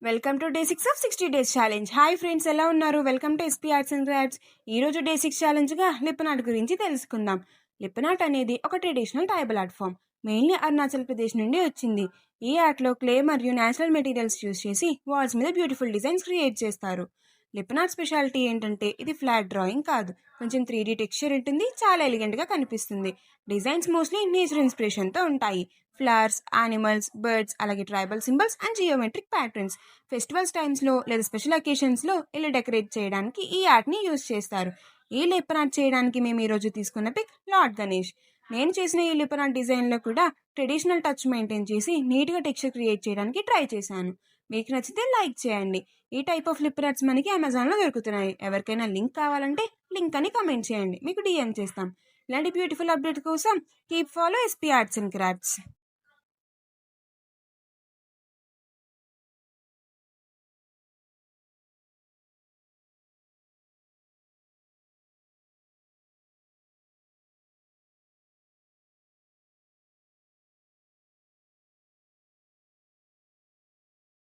Welcome to day 6 of 60 days challenge. Hi friends, ఎలా ఉన్నారు? Welcome to SP arts and crafts. ఈ రోజు day 6 ఛాలెంజ్గా లిప్పన్ ఆర్ట్ గురించి తెలుసుకుందాం. లిప్పన్ ఆర్ట్ అనేది ఒక traditional tribal art form. Mainly Arunachal Pradesh నుండి వచ్చింది. ఈ ఆర్ట్లో క్లే మరియు న్యాచురల్ మెటీరియల్స్ యూస్ చేసి వాల్స్ మీద బ్యూటిఫుల్ డిజైన్స్ క్రియేట్ చేస్తారు. లిప్పన్ ఆర్ట్ స్పెషాలిటీ ఏంటంటే ఇది ఫ్లాట్ డ్రాయింగ్ కాదు, కొంచెం 3D టెక్స్చర్ ఉంటుంది, చాలా ఎలిగెంట్గా కనిపిస్తుంది. డిజైన్స్ మోస్ట్లీ నేచర్ ఇన్స్పిరేషన్తో ఉంటాయి. ఫ్లవర్స్, యానిమల్స్, బర్డ్స్, అలాగే tribal symbols and geometric patterns. Festivals టైమ్స్లో లేదా స్పెషల్ అకేషన్స్లో ఇలా డెకరేట్ చేయడానికి ఈ ఆర్ట్ని యూజ్ చేస్తారు. ఈ లిప్పన్ ఆర్ట్ చేయడానికి మేము ఈరోజు తీసుకున్న పిక్ లార్డ్ గణేష్. నేను చేసిన ఈ లిప్పన్ ఆర్ట్ డిజైన్లో కూడా ట్రెడిషనల్ టచ్ మెయింటైన్ చేసి నీట్గా టెక్స్చర్ క్రియేట్ చేయడానికి ట్రై చేశాను. మీకు నచ్చితే లైక్ చేయండి. ఈ టైప్ ఆఫ్ లిప్పన్ ఆర్ట్స్ మనకి అమెజాన్లో దొరుకుతున్నాయి. ఎవరికైనా లింక్ కావాలంటే లింక్ అని కమెంట్ చేయండి, మీకు డిఎం చేస్తాం. ఇలాంటి బ్యూటిఫుల్ అప్డేట్ కోసం keep follow SP arts and crafts.